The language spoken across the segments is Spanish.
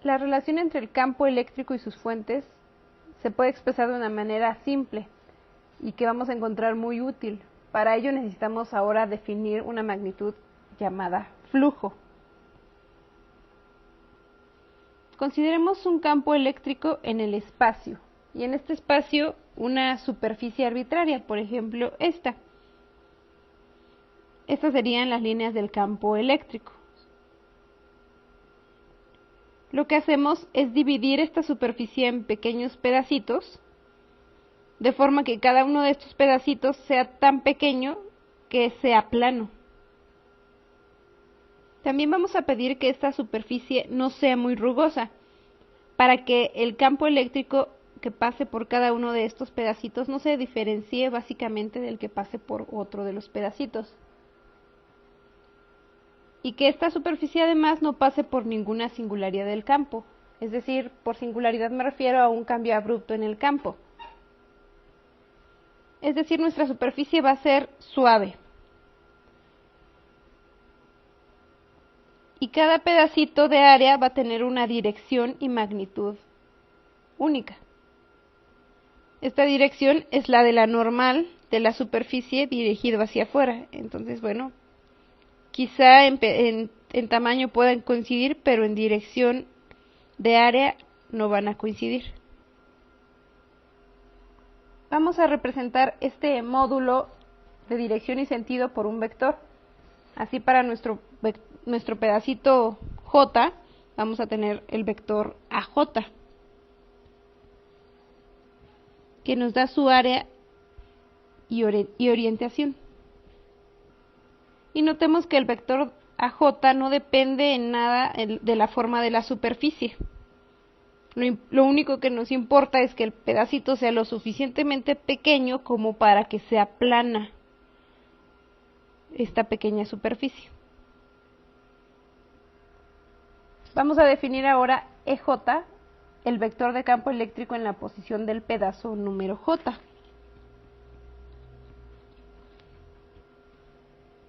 La relación entre el campo eléctrico y sus fuentes se puede expresar de una manera simple y que vamos a encontrar muy útil. Para ello necesitamos ahora definir una magnitud llamada flujo. Consideremos un campo eléctrico en el espacio, y en este espacio una superficie arbitraria, por ejemplo esta. Estas serían las líneas del campo eléctrico. Lo que hacemos es dividir esta superficie en pequeños pedacitos, de forma que cada uno de estos pedacitos sea tan pequeño que sea plano. También vamos a pedir que esta superficie no sea muy rugosa, para que el campo eléctrico que pase por cada uno de estos pedacitos no se diferencie básicamente del que pase por otro de los pedacitos. Y que esta superficie además no pase por ninguna singularidad del campo, es decir, por singularidad me refiero a un cambio abrupto en el campo. Es decir, nuestra superficie va a ser suave. Y cada pedacito de área va a tener una dirección y magnitud única. Esta dirección es la de la normal de la superficie dirigido hacia afuera. Entonces, bueno, quizá en tamaño puedan coincidir, pero en dirección de área no van a coincidir. Vamos a representar este módulo de dirección y sentido por un vector. Así para nuestro pedacito J vamos a tener el vector AJ, que nos da su área y orientación. Y notemos que el vector AJ no depende en nada de la forma de la superficie. Lo único que nos importa es que el pedacito sea lo suficientemente pequeño como para que sea plana esta pequeña superficie. Vamos a definir ahora EJ, el vector de campo eléctrico en la posición del pedazo número J.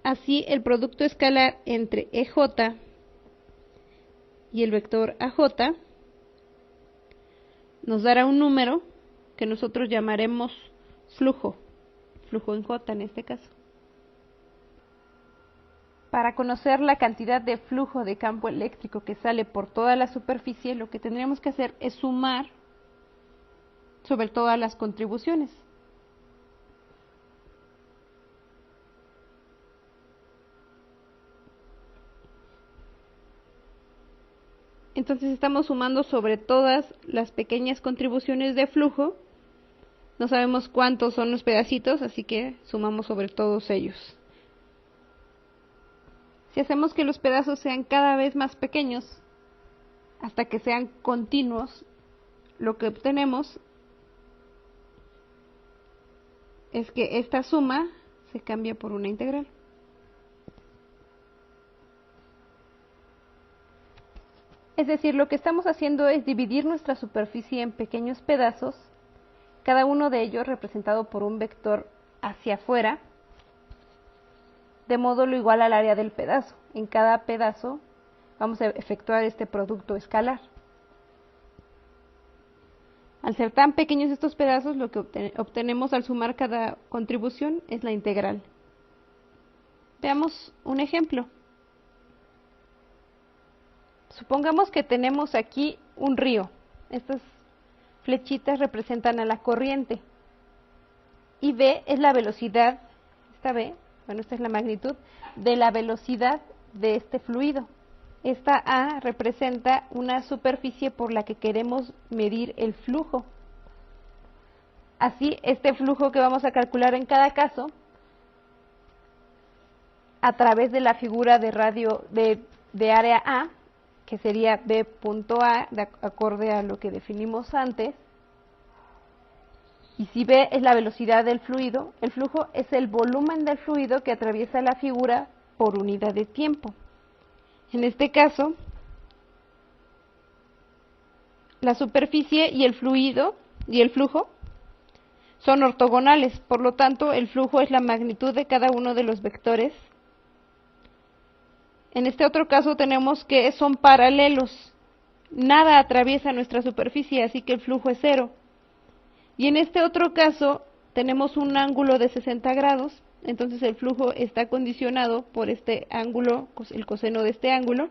Así, el producto escalar entre EJ y el vector AJ nos dará un número que nosotros llamaremos flujo en J en este caso. Para conocer la cantidad de flujo de campo eléctrico que sale por toda la superficie, lo que tendríamos que hacer es sumar sobre todas las contribuciones. Entonces estamos sumando sobre todas las pequeñas contribuciones de flujo. No sabemos cuántos son los pedacitos, así que sumamos sobre todos ellos. Si hacemos que los pedazos sean cada vez más pequeños, hasta que sean continuos, lo que obtenemos es que esta suma se cambia por una integral. Es decir, lo que estamos haciendo es dividir nuestra superficie en pequeños pedazos, cada uno de ellos representado por un vector hacia afuera, de módulo igual al área del pedazo. En cada pedazo vamos a efectuar este producto escalar. Al ser tan pequeños estos pedazos, lo que obtenemos al sumar cada contribución es la integral. Veamos un ejemplo. Supongamos que tenemos aquí un río. Estas flechitas representan a la corriente. Y V es la velocidad, esta V, bueno, esta es la magnitud de la velocidad de este fluido. Esta A representa una superficie por la que queremos medir el flujo. Así, este flujo que vamos a calcular en cada caso, a través de la figura de radio de área A, que sería B.A, de acorde a lo que definimos antes, y si B es la velocidad del fluido, el flujo es el volumen del fluido que atraviesa la figura por unidad de tiempo. En este caso, la superficie y el fluido y el flujo son ortogonales, por lo tanto el flujo es la magnitud de cada uno de los vectores. En este otro caso tenemos que son paralelos, nada atraviesa nuestra superficie, así que el flujo es cero. Y en este otro caso tenemos un ángulo de 60 grados, entonces el flujo está condicionado por este ángulo, el coseno de este ángulo,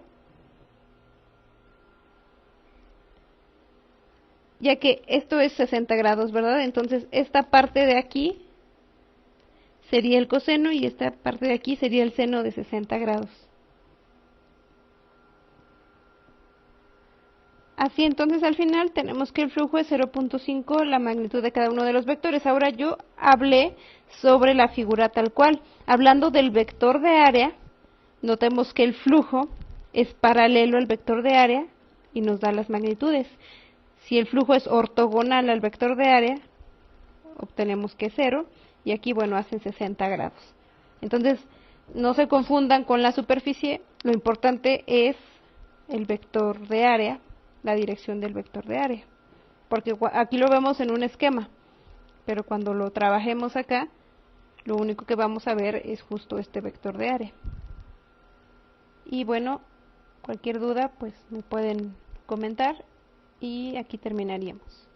ya que esto es 60 grados, ¿verdad? Entonces esta parte de aquí sería el coseno y esta parte de aquí sería el seno de 60 grados. Así entonces al final tenemos que el flujo es 0.5 la magnitud de cada uno de los vectores. Ahora yo hablé sobre la figura tal cual. Hablando del vector de área, notemos que el flujo es paralelo al vector de área y nos da las magnitudes. Si el flujo es ortogonal al vector de área, obtenemos que es 0 y aquí, bueno, hacen 60 grados. Entonces, no se confundan con la superficie, lo importante es el vector de área, la dirección del vector de área, porque aquí lo vemos en un esquema, pero cuando lo trabajemos acá, lo único que vamos a ver es justo este vector de área. Y bueno, cualquier duda pues me pueden comentar y aquí terminaríamos.